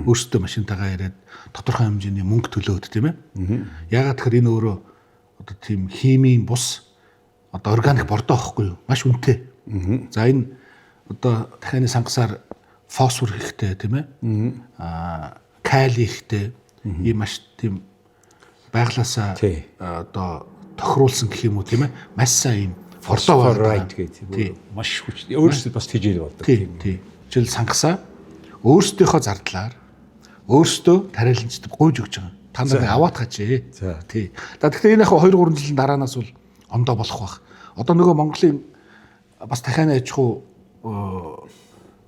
[SPEAKER 4] Өөрсдөө машинтайгаа ирээд тодорхой хэмжээний мөнгө төлөөд тийм ээ. Ягаад тэгэхээр энэ өөрөө одоо тийм химийн бус одоо органик бордоо байхгүй юу? Маш үнэтэй. За энэ одоо дахианы сангасаар фосфор хэрэгтэй тийм ээ. Кали хэрэгтэй. Ийм маш тийм байглаасаа одоо тохируулсан гэх юм уу тийм ээ. Маш сайн ийм бордоо
[SPEAKER 1] right гэдэг. Маш хүчтэй. Өөрөөсөө бас тэжээл болдог.
[SPEAKER 4] Тийм. Жишээл сангасаа өөрсдийнхөө зардлаар өөрсдөө тариаланчд гуйж өгч байгаа. Та нарыг аваад гачээ. Тий. Тэгэхээр энэ яг 2-3 жилийн дараанаас бол ондоо болох бах. Одоо нөгөө Монголын бас дахианы аж ахуй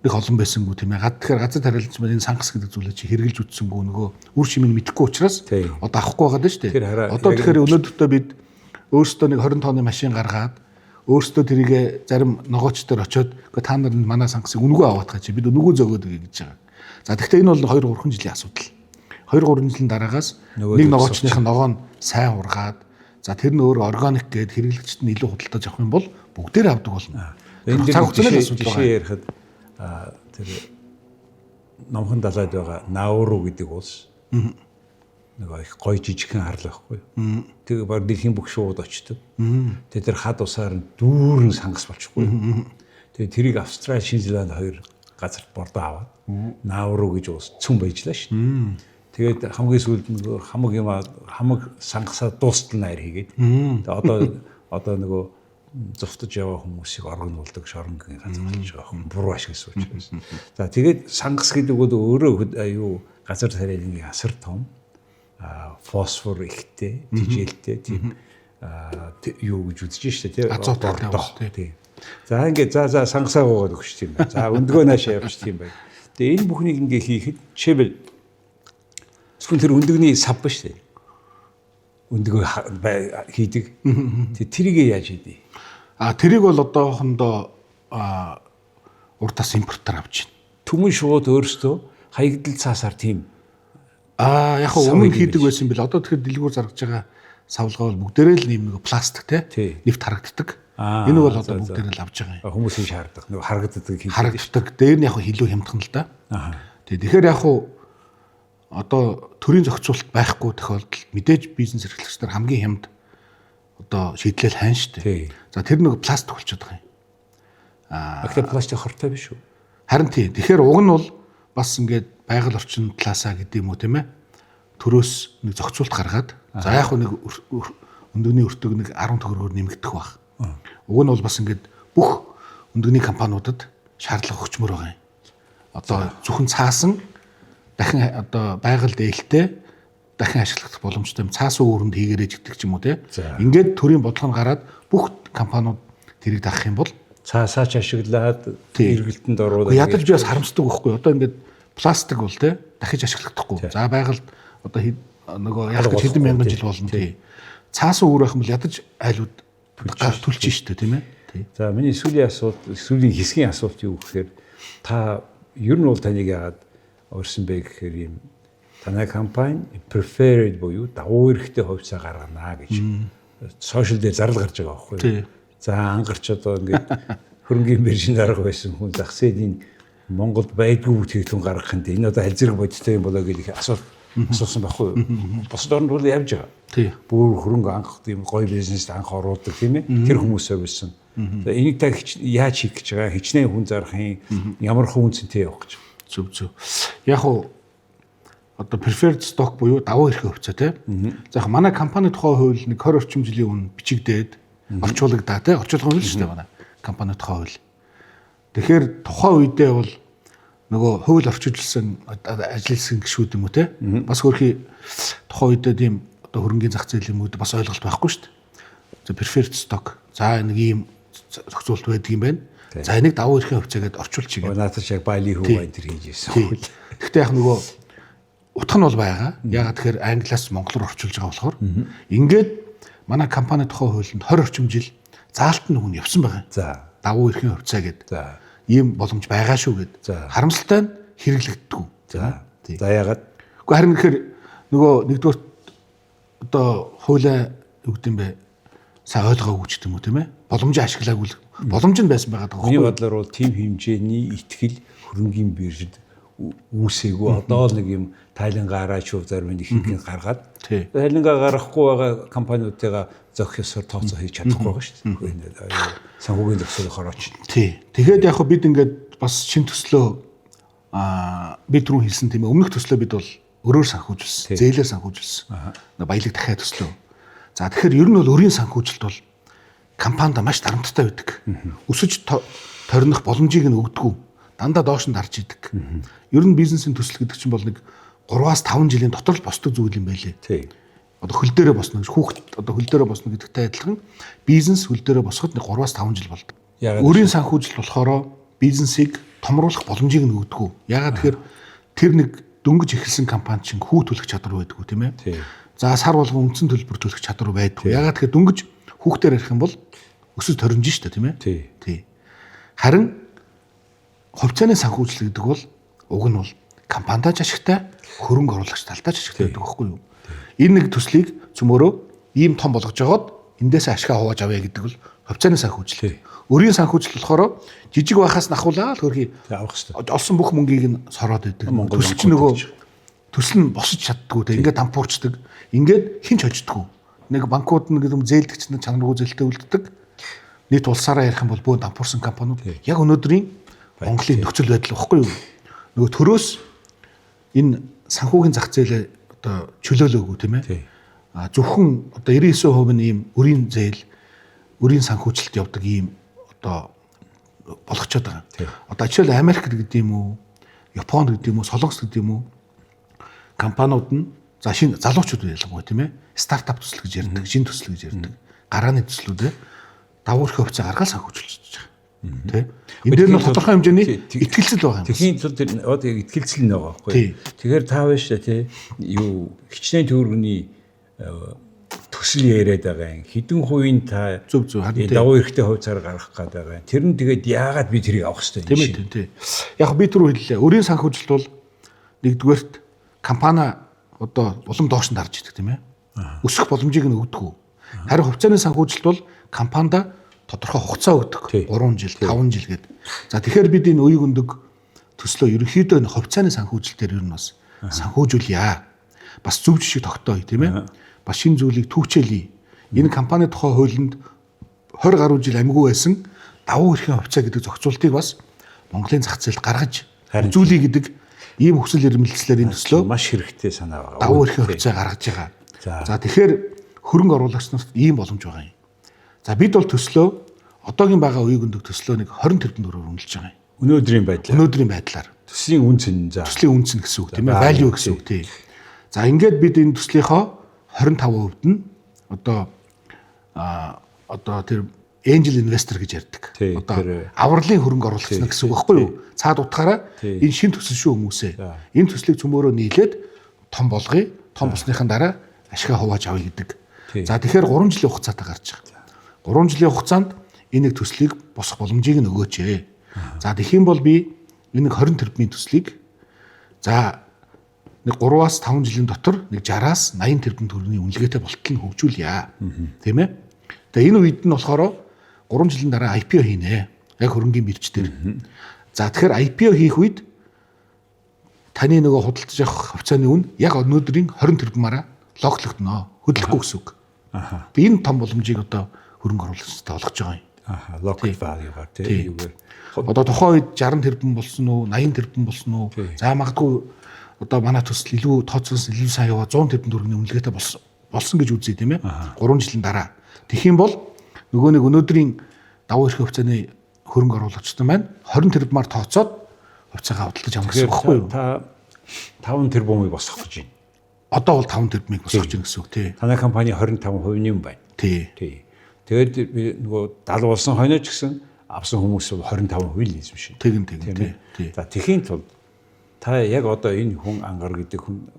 [SPEAKER 4] их олон байсангүй тийм ээ. Тэгэхээр газар тариаланч маань энэ сангас гэдэг зүйлээ чи хэрглэж үтсэнгүү нөгөө үр шимийг мэдэхгүй учраас одоо авахгүй байгаа даа шүү дээ. Одоо тэгэхээр өнөөдөртөө бид өөрсдөө нэг 20 тонны машин гаргаад өөрсдөө тэрийг зарим ногоочдоор очиод та нар манай сангасыг үнгөө аваад гачи бид үнгөө зөгөөд өгье гэж байгаа. За тэгэхээр энэ бол 2-3 жилийн асуудал. 2-3 жилийн дараагаас нэг ногоочных нь ногоо нь сайн ургаад за тэр нь өөр органик гээд хэрэглэгчд нь илүү худалдаж авах юм бол бүгдээр авдаг болно.
[SPEAKER 1] Энэ жишээ ярихад тэр номхон далайд байгаа Науру гэдэг улс нөгөө их гоё жижигхэн харлаа байхгүй. Тэгээ баг дэлхийн бүх шууд очдөг. Тэгээ тэр хад усаар нь дүүрэн сангас болчихгүй. Тэгээ тэрийг Австрали, Шинзланд хоёр газар бордоо аваад Науру гэж уус цүн байжлаа шүү дээ. Тэгээд хамгийн сүүлд нөгөө хамаг сангасаа дуустал найр хийгээд. Тэгээ одоо нөгөө зовтож яваа хүмүүсийг оргонуулдаг шоронгийн газар болж байгаа хүн буруу ашигласан учраас. За тэгээд сангас гэдэг бол өөрөө газар тариалангийн асар том фосфор ихтэй, тижээлтэй тийм юу гэж үзэж штэ тий.
[SPEAKER 4] Азот тий.
[SPEAKER 1] За ингээд за сангасаа гоогаад өгч тийм байна. За өндгөө наашаа явж тийм байна. Тэгээ энэ бүхнийг ингээ хийхэд жишээлбэл зөвхөн тэр өндөгний сав ба штэ. Өндгөө хийдэг. Тэрийг яаж хийдэ?
[SPEAKER 4] Тэрийг бол одоохондоо урд тас импортоор авч байна.
[SPEAKER 1] Түмэн шууд өөрөөсөө хаягдл цаасаар тийм.
[SPEAKER 4] Яг өмнө хийдэг байсан бил одоо тэгэхээр дэлгүүр заргаж байгаа савлгаа бол бүгдээрээ л нэг пластик те нэвт харагддаг. Энэ бол одоо бүгдээрээ л авч байгаа юм.
[SPEAKER 1] Хүмүүсийн шаардах нөгөө харагддаг
[SPEAKER 4] харагддаг. Дээр нь яг хилүү хямдхан л да. Тэгэхээр яг одоо төрийн зохицуулалт байхгүй тохиолдолд мэдээж бизнес эрхлэгчдэр хамгийн хямд одоо шийдлэл хайн штэ. За тэр нэг пластик болчиход байгаа юм.
[SPEAKER 1] Тэгэхээр пластик хортой биш үү?
[SPEAKER 4] Харин тий. Тэгэхээр уг нь бол бас ингээд байгаль орчин талаасаа гэдэг юм уу тийм ээ. Төрөөс нэг зохицуулалт гаргаад за яг нэг өндөгний өртөг нэг 10 төгрөгөөр нэмэгдэх баг. Уг нь бол бас ингээд бүх өндөгний компаниудад шаардлага өгчмөр байгаа юм. Одоо зөвхөн цаасан дахин одоо байгаль дээлтэй дахин ашиглах боломжтой цаасан үүрэнд хийгээрэй гэдэг ч юм уу тийм. Ингээд төрийн бодлого нь гараад бүх компаниуд тэрийг дагах юм бол
[SPEAKER 1] цаасаач ашиглаад эргэлтэнд оруулаад
[SPEAKER 4] ядаж би бас харамсдаг байхгүй. Одоо ингээд пластик бол тийм дахиж ашиглахдаггүй. За байгальд одоо нөгөө яг хэдэн мянган жил болно тийм. Цаасан үүрэх юм бол ядаж айлууд түлчих штэ тийм ээ.
[SPEAKER 1] За миний сүүлийн хэсгийн асуулт юу гэхээр та ер нь бол таныг яагаад орсон бэ гэхээр юм танай компани preferred буюу давуу эрхтэй хувьцаа гаргана гэж сошиал дээр зарлал гарч байгаа байхгүй юу. За ангарч одоо ингээд хөрөнгөний биржийн дарга байсан хүн зах зээлийн Монголд байдгүй бүтээгдэхүүн гаргах юм дээ. Энэ одоо аль зэрэг бодиттой юм болоо гэдэг асуусан байхгүй юу. Босод орнд бол явж байгаа. Бүр хөрөнгө анх тийм гоё бизнест анх оруулдаг тийм ээ. Тэр хүмүүсээ байсан. За энийг та яаж хийх гэж байгаа? Хичнээн хүн зарах юм, ямар хүн үнцэнтэй явах гэж.
[SPEAKER 4] Зөв. Яг одоо preferred stock буюу давуу эрхээ хувьцаа тийм. За яг манай компани тухай хууль нэг 20 орчим жилийн өмнө бичигдээд орчуулагдаа тийм. Орчуулгын хууль шүү дээ манай компани тухай хууль. Тэгэхээр тухайн үедээ бол нөгөө хууль орчуулсан ажилласан гишүүд юм уу те бас хөрхи тухайн үедээ тийм одоо хөрөнгөний зах зээлийн мөд бас ойлголт байхгүй шүү дээ. За preferred stock. За нэг ийм зохицуулалт байдаг юм байна. За энийг давуу эрхийн хувьцаагээд орчуулчих.
[SPEAKER 1] Наадах яг байли хүү байна тэр хийж ирсэн.
[SPEAKER 4] Гэхдээ яг нөгөө утга нь бол байгаа. Ягаад тэгэхээр англиас монголоор орчуулж байгаа болохоор ингээд манай компани тухайн хуулинд 20 орчим жил заалт нь хүн явсан байгаа.
[SPEAKER 1] За
[SPEAKER 4] давуу эрхийн хувьцаа гэдэг. За ийм боломж байгаа шүү гэд. Харамсалтай нь хэрэглэгддэг.
[SPEAKER 1] За яагаад?
[SPEAKER 4] Гэхдээ харин гэхээр нөгөө нэгдүгээр одоо хуулиа юу гэдэг юм бэ? Сайн ойлгоогүй ч юм уу тийм ээ? Боломжийг ашиглаагүй л боломж нь байсан байгаа даа.
[SPEAKER 1] Миний бодлоор бол тийм хэмжээний итгэл хөрөнгөний биржид үүсээгүй. Одоо л нэг юм тайлангаа араач зарим нэг ихэнх гаргаад тайлангаа гаргахгүй байгаа компаниудтайгаа зөх ёсоор тооцоо хийж чадахгүй байгаа шүү дээ. Санхүүгийн зохицуулах орооч.
[SPEAKER 4] Тэгээд яг бид ингээд бас шин төслөө бид түрүү хэлсэн тийм ээ. Өмнөх төслөө бид бол өрөөр санхүүжүүлсэн. Зээлээр санхүүжүүлсэн. Баялаг дахиад төслөө. За тэгэхээр ер нь бол өрийн санхүүжилт бол компанид маш дарамттай байдаг. Өсөж торних боломжийг нь өгдөг. Дандаа доош нь дарж идэг. Ер нь бизнесийн төсөл гэдэг чинь бол нэг 3-5 жилийн дотор л босдог зүйл юм байлээ. Одоо хөл дээрээ босно гэж хүүхэд одоо хөл дээрээ босно гэдэгтэй адилхан бизнес хөл дээрээ босоход нэг 3-5 жил болдог. Өрийн санхүүжилт болохоор бизнесийг томруулах боломжийг нь өгдөг. Ягаад тэгэхээр тэр нэг дөнгөж эхэлсэн компани чинь хүү төлөх чадвар байдгүй тийм ээ. За сар болгон үндсэн төлбөр төлөх чадвар байдгүй. Ягаад тэгэхээр дөнгөж хүүхдээр ярих юм бол өсөж торинж штэ тийм ээ. Харин хувьцааны санхүүжилт гэдэг бол уг нь бол компанидаа ашигтай, хөрөнгө оруулагч талдаа ашигтай байдаг байхгүй юу? Энэ нэг төслийг цөмөрөө ийм том болгож жагаад эндээс ашгаа хувааж авъя гэдэг бол хувьцааны санхүүжилт. Өрийн санхүүжилт болохоор жижиг байхаас нь ахуулаад хөрхий
[SPEAKER 1] авах хэрэгтэй.
[SPEAKER 4] Олсон бүх мөнгийг нь сороод байдаг. Төсөл чинь нөгөө төсөл нь босож чаддгүй те ингээд дампуурчдаг. Ингээд хинч хождггүй. Нэг банкуд нэг юм зээлдэгч нар чанаргүй зээлтэй үлддэг. нийт улсаараа ярих юм бол бөө дампуурсан компаниуд яг өнөөдрийн Монголын нөхцөл байдал واخгүй юу? Нөгөө төрөөс энэ санхүүгийн зах зээлээ одоо чөлөөлөөгүй тийм ээ. Зөвхөн одоо 99% нь ийм өрийн зээл, өрийн санхүүжилт явдаг ийм одоо болгочоод байгаа. Одоо жишээл Америк гэдэг юм уу, Японд гэдэг юм уу, Солонгос гэдэг юм уу компаниуд нь за шинэ залуучууд ялангуяа тийм ээ. Стартап төсөл гэж ярьдаг, шинэ төсөл гэж ярьдаг. Гарааны төслүүдээ давуу эрх хувьцаа гаргаад санхүүжүүлж байгаа. Тэ. Энэ дээр нь тодорхой хэмжээний итгэлцэл байгаа юм.
[SPEAKER 1] Тэхийн тулд одоо итгэлцэл нь байгаа байхгүй. Тэгэхээр та биш тий юу хичнээн төгрөгийн төсөл яриад байгаа юм. Хэдэн хувийн та
[SPEAKER 4] зөв
[SPEAKER 1] давуу эрхтэй хувьцаар гаргах гэдэг байгаа. Тэр нь тэгээд яагаад би тэрийг авах хэрэгтэй юм
[SPEAKER 4] тийм тий. Яг би түрүү хэллээ. Өрийн санхүүжилт бол нэгдүгээрт компани одоо улам доош нь дарж идэг тийм ээ. Өсөх боломжийг нь өгдөг. Харин хувьцааны санхүүжилт бол компанид тодорхой хугацаа өгдөг. 3 жил, 5 жил гэдэг. За тэгэхээр бид энэ үеиг өндөг төслөө ерөнхийдөө энэ хувьцааны санхүүжилтээр ер нь бас санхүүжүүлъя. Бас зөв жишээ тогтооё тийм ээ. Бас шинэ зүйлийг түүхчээлье. Энэ компани тухай хуулинд 20 гаруй жил амьгүй байсан давуу эрхийн хувьцаа гэдэг зохицуултыг бас Монголын зах зээлд гаргаж үзүүлье гэдэг ийм хүсэл эрмэлзлээр энэ төслөө
[SPEAKER 1] маш хэрэгтэй санаа байгаа.
[SPEAKER 4] Давуу эрхийн хувьцаа гаргаж байгаа. За тэгэхээр хөрөнгө оруулагч нарт ийм боломж байгаа юм. За бид бол төслөө одоогийн байгаа үеиг өндөг төслөө нэг 20 тэрбум төгрөгөөр үнэлж байгаа юм. Өнөөдрийн байдлаар.
[SPEAKER 1] Төслийн үнцэн за.
[SPEAKER 4] Төслийн үнцэн гэсэн үг тийм ээ. Value гэсэн үг тийм. За ингээд бид энэ төслийнхоо 25% нь одоо тэр angel investor гэж ярьдаг. Одоо авралын хөрөнгө оруулагч нар гэсэн үг байхгүй юу? Цаад утгаараа энэ шин төсөл шүү хүмүүсээ. Энэ төслийг цөмөөрөө нийлээд том болгоё. Том болсныхан дараа ашигаа хувааж авъя гэдэг. За тэгэхээр 3 жилийн хугацаатай гарч байгаа. 3 жилийн хугацаанд энэ нэг төслийг босох боломжийг нь өгөөч. За тэгхийн бол би энэ 20 тэрбумын төслийг за нэг 3-аас 5 жилийн дотор нэг 60-аас 80 тэрбум төгрөгийн үнэлгээтэй болтол нь хөгжүүлье. Тийм ээ. Тэгээ энэ үед нь болохоор 3 жилийн дараа IPO хийнэ. Яг хөрөнгийн бирж дээр. За тэгэхээр IPO хийх үед таны нөгөө худалдаж авах хувьцааны үн яг өнөөдрийн 20 тэрбумаараа локлогдно. Хөдлөхгүй гэсэн үг. Би энэ том боломжийг одоо хөрөнгө оруулагчтай олгож байгаа юм.
[SPEAKER 1] Local value-гаар тийм юугаар.
[SPEAKER 4] Одоо тухайн үед 60 тэрбум болсон уу, 80 тэрбум болсон уу? За магадгүй одоо манай төсөл илүү тооцоос илүү сайн яваа 100 тэрбум төгрөгийн үнэлгээтэй болсон гэж үзье тийм ээ. 3 жилийн дараа. Тэгэх юм бол нөгөө нэг өнөөдрийн давуу эрх хувьцааны хөрөнгө оруулагчтай маань 20 тэрбумаар тооцоод хувьцаагаа худалдаж авах гэсэн үг байхгүй юу?
[SPEAKER 1] Та 5 тэрбумыг босгох гэж байна.
[SPEAKER 4] Одоо бол 5 тэрбумыг босгож байна гэсэн үг тий.
[SPEAKER 1] Танай компани 25% юм байна.
[SPEAKER 4] Тий.
[SPEAKER 1] Тэгээд би нөгөө 70 болсон хойно ч гэсэн авсан хүмүүс бол 25% л эзэмшин.
[SPEAKER 4] Тэгин.
[SPEAKER 1] За тэхийн тулд та яг одоо энэ хүн ангар гэдэг хүн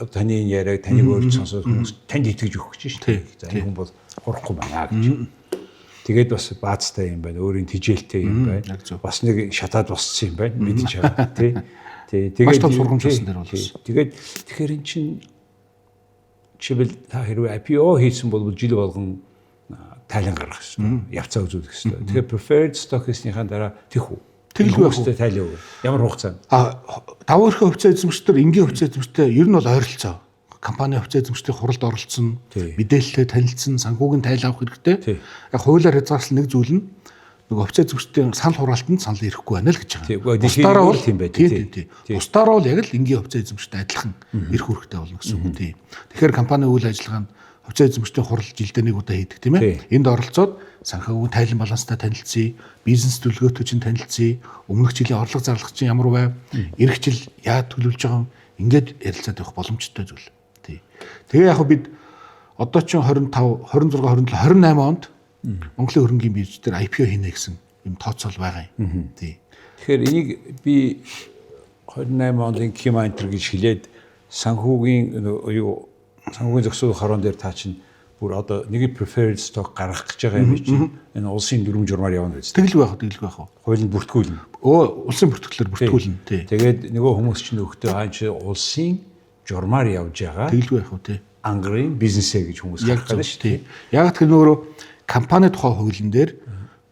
[SPEAKER 1] таны яриаг таныг өөрч сонсоод хүмүүс танд итгэж өгөх гэж шүү дээ. За энэ хүн бол хурахгүй байна гэж. Тэгээд бас баазтай юм байна. Өөрийн тижээлтэй юм байна. Бас нэг шатаад боссон юм байна. Мэдж байгаа тий. Тэгээд
[SPEAKER 4] том сургамжсан дээр болсон.
[SPEAKER 1] Тэгээд тэгэхээр эн чинь чивэл та хэрвээ IPO хийсэн бол жил болгон тайлан гаргах гэсэн. Явцаа үзүүлэх гэсэн. Тэгэхээр preferred stock-ийнхаа дараа тэгв үү? Тэгэлгүй тайлан өгөө. Ямар хугацаанд?
[SPEAKER 4] Давуу эрхийн хувьцаа эзэмшигчдэр энгийн хувьцаа эзэмшигчтэй ер нь бол ойролцоо. Компани хувьцаа эзэмшигчдийн хуралд оролцсон, мэдээлэлтэй танилцсан, санхүүгийн тайл авах хэрэгтэй. Яг хуулиар хязгаарласан нэг зүйл нь нөгөө хувьцаа эзэмшигчдийн санал хураалтанд санал ирэхгүй байна л гэж байгаа. Бусдаараа бол тийм байх тийм. Бусдаараа бол яг л энгийн хувьцаа эзэмшигчтэй адилхан ирэх үүрэгтэй болно гэсэн үг тийм. Тэгэхээр компани үйл ажиллагаанд хувьцаа эзэмшигчдийн хурал жилдээ нэг удаа хийдэг тийм ээ. Энд оролцоод санхүүгийн тайлан баланстай танилцъя, бизнес төлөвлөгөөтэй чинь танилцъя, өмнөх жилийн орлого зарлах чинь ямар байв, эх жил яа төлөвлөж байгаа юм ингээд ярилцаад явах боломжтой зүйл. Тий. Тэгээ яг бид одоо ч 25, 26, 27, 28 онд Монголын хөрөнгийн бирж дээр IPO хийнэ гэсэн юм тооцоол байгаа юм. Тий.
[SPEAKER 1] Тэгэхээр энийг би 28 онд Kimantr гэж хэлээд санхүүгийн зохицуулах хорон дээр таа чинь бүр одоо нэг preferred stock гаргах гэж байгаа юм чинь энэ улсын дүрм журмаар явна биз.
[SPEAKER 4] Тэгэлгүй байх.
[SPEAKER 1] Хуулинд бүртгүүлнэ.
[SPEAKER 4] Улсын бүртгэлээр бүртгүүлнэ тий.
[SPEAKER 1] Тэгээд нөгөө хүмүүс чинь өгтөө хаан чи улсын журмаар явж байгаа.
[SPEAKER 4] Тэгэлгүй байх уу тий.
[SPEAKER 1] Ангарын бизнесээ гэж хүмүүс
[SPEAKER 4] яг байна шүү дээ. Яг тэр нөгөө компани тухай хуулийн дээр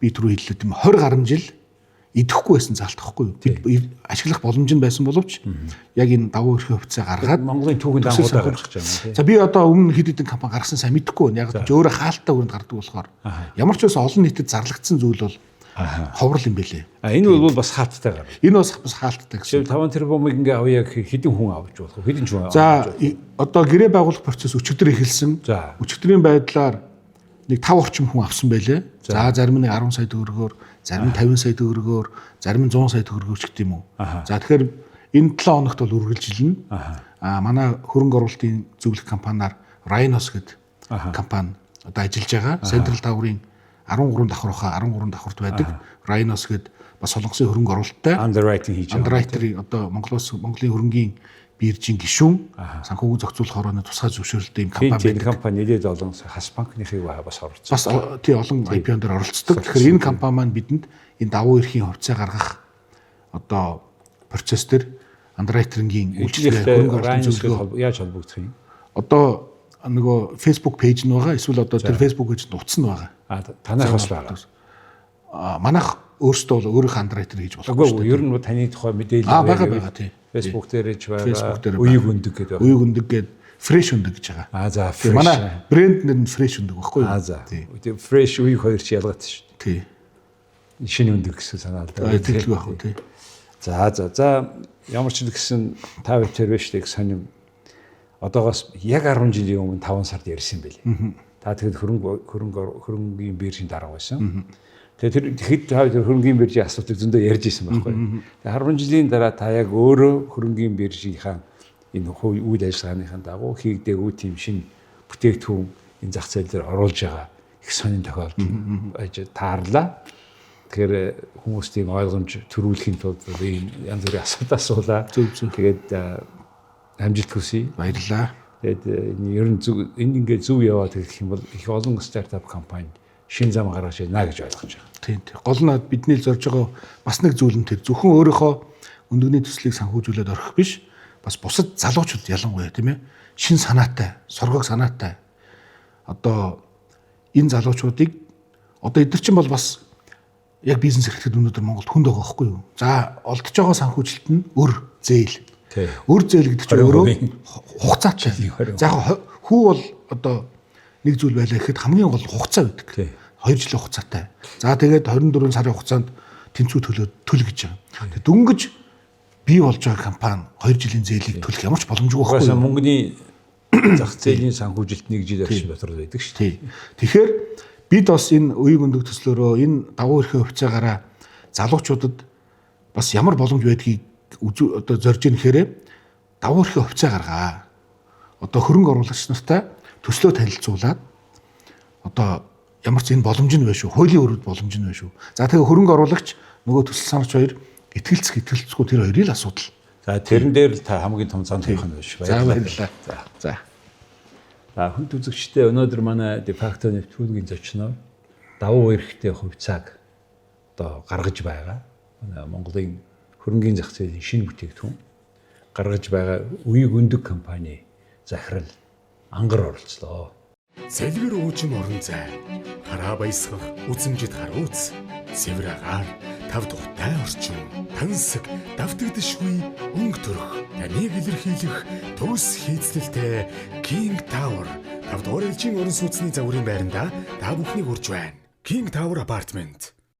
[SPEAKER 4] би түрүү хэллээ тийм 20 гаруй жил идэхгүй байсан заалт байхгүй юу? Бид ашиглах боломж нь байсан боловч яг энэ давуу эрхийн хувьцаа гаргаад
[SPEAKER 1] Монголын түүхэнд анхудаа гаргаж байгаа юм.
[SPEAKER 4] За би одоо өмнө хэд хэдэн компани гаргасан сайн мэдэхгүй байна. Яг зөв өөрөө хаалттай өрөнд гардаг болохоор ямар ч байсан олон нийтэд зарлагдсан зүйл бол ховрол юм бэлээ.
[SPEAKER 1] Энэ бол бас хаалттай гарна.
[SPEAKER 4] Энэ бас хаалттай гэсэн.
[SPEAKER 1] 5 тэрбумыг ингээ авъя хэдэн хүн авч болох вэ? Хэдэн хүн авч?
[SPEAKER 4] За одоо гэрээ байгуулах процесс өчигдөр эхэлсэн. Өчигдрийн байдлаар нэг 5 орчим хүн авсан байлээ. За зарим нь 10 сая төгрөгөөр, зарим нь 50 сая төгрөгөөр, зарим нь 100 сая төгрөгөөр ч гэдэм үү. За тэгэхээр энэ 7 хоногт бол үргэлжилнэ. Манай хөрөнгө оруулалтын зөвлөх компаниар Rhinos гэдэг компани одоо ажиллаж байгаа. Central Tower-ын 13 давхрынхаа 13 давхарт байдаг. Rhinos гэдэг бас солонгосын хөрөнгө оруулалттай
[SPEAKER 1] underwriting хийж байгаа.
[SPEAKER 4] Underwriter одоо Монголын хөрөнгийн биржийн гишүүн санхүүгийн зохицуулах хорооны тусгай зөвшөөрөлттэй юм компани байдаг.
[SPEAKER 1] Энэ компани нэлээд олон хас банкныхыг бас оролцсон.
[SPEAKER 4] Бас тий олон IPO-н дээр оролцдог. Тэгэхээр энэ компани маань бидэнд энэ давуу эрхийн хувьцаа гаргах одоо процесс дээр underwriting-ийн үйлчлэгээ хөрөнгө оруулалтын зөвлөгөө
[SPEAKER 1] яаж холбогдох юм?
[SPEAKER 4] Одоо нөгөө Facebook пэйж нь байгаа. Эсвэл одоо тэр Facebook пэйжд утас нь байгаа.
[SPEAKER 1] Танайх бас байгаа.
[SPEAKER 4] Манайх өөрсдөө бол өөрийнхөө underwriter хийж болохгүй
[SPEAKER 1] шүү дээ. Ер нь таны тухай мэдээлэл
[SPEAKER 4] байгаа тий.
[SPEAKER 1] Facebook дээр ч байгаа. Үеиг өндөг гэдэг.
[SPEAKER 4] Үеиг өндөг гэдэг fresh өндөг гэж байгаа.
[SPEAKER 1] За fresh.
[SPEAKER 4] Манай брэнд нэр нь fresh өндөг баггүй юу?
[SPEAKER 1] За. Fresh үеиг хоёр ч ялгаатай шүү
[SPEAKER 4] дээ. Тий.
[SPEAKER 1] Шинэ өндөг гэсэн санаа л да.
[SPEAKER 4] Тэгэлгүй байх уу тий.
[SPEAKER 1] За ямар ч гэсэн 50 тэрвэш дэх сонирм одоогоос яг 10 жилийн өмнө 5 сард ярьсан байлээ. Та тэгэхэд хөрөнгөний биржийн дарга байсан. Тэгэхээр тэр хөрөнгөний биржийн асуудыг зөндөө ярьж исэн байхгүй. Тэгээ 10 жилийн дараа та яг өөрөө хөрөнгөний биржийнхаа энэ үйл ажиллагааныхаа дагуу хийгдээгүй тийм шин бүтээгдэхүүн энэ зах зээл дээр оруулж байгаа их сонин тохиолдол таарлаа. Тэгэхээр хүмүүст ийм ойлгомж төрүүлэхийн тулд ийм янз бүрийн асуулт асуулаа. Тэгээд амжилт хүсье.
[SPEAKER 4] Баярлалаа.
[SPEAKER 1] Тэгээд ер нь энэ ингээд зөв яваад ирэх юм бол их олон стартап компани шин зам гаргаж байна гэж ойлгож байгаа.
[SPEAKER 4] Тийм. Гол нь бидний зорж байгаа бас нэг зүйл нь тэр зөвхөн өөрийнхөө өндөгний төслийг санхүүжүүлээд орох биш. Бас бусад залуучууд ялангуяа тийм ээ шин санаатай, соргог санаатай. Одоо энэ залуучуудыг одоо эдгээр чинь бол бас яг бизнес эрхлэхэд өнөөдөр Монголд хүнд байгаа байхгүй юу? За олдож байгаа санхүүжилт нь өр зээл. Өр зээл гэдэг чинь өөрөө хугацаатай. За яг хүү бол одоо нэг зүйл байлаа гэхэд хамгийн гол хугацаа байдаг. 2 жилийн хугацаатай. За тэгээд 24 сарын хугацаанд тэнцүү төлө гэж байгаа. Тэгээд дөнгөж бий болж байгаа компани 2 жилийн зээлийг төлөх ямар ч боломжгүй байхгүй юу?
[SPEAKER 1] Мөнгөний зах зээлийн санхүүжилт 1 жил авч дотор байдаг шүү дээ.
[SPEAKER 4] Тэгэхээр бид бас энэ үеиг өндөг төслөөрөө энэ давуу эрхийн хувьцаагаараа залуучуудад бас ямар боломж байдгийг одоо зорж ийн гэхээр давуу эрхийн хувьцаа гаргаа. Одоо хөрөнгө оруулагч нартай төслөө танилцуулаад одоо ямар ч энэ боломж нь байна шүү. Хуулийн өрөөнд боломж нь байна шүү. За тэгээ хөрөнгө оруулагч нөгөө төсөл санагч хоёр итгэлцэхгүй тэр хоёрын л асуудал.
[SPEAKER 1] За тэрэн дээр л та хамгийн том зан тавих нь байна шүү.
[SPEAKER 4] Баярлалаа. За.
[SPEAKER 1] Хүнд үзэгчдээ өнөөдөр манай Defacto нэвтрүүлгийн зочноор давуу эрхтэй хувьцааг одоо гаргаж байгаа. Монголын хөрөнгөний зах зээлийн шинэ бүтээгдэхүүн гаргаж байгаа үеиг өндөг компани захирал ангар оролцлоо.
[SPEAKER 3] Цэлгэр уужим орон зай. Хараа баясгах үзэмжит харууц. Цэвэр агаар, тав тухтай орчин. Тансаг, давтагдшгүй өнгө төрх. Таныг илэрхийлэх төгс хийцлэлтэй King Tower. Тав дугаар элчийн орон сууцны загварын байранда та бүхнийг урьж байна. King Tower Apartment.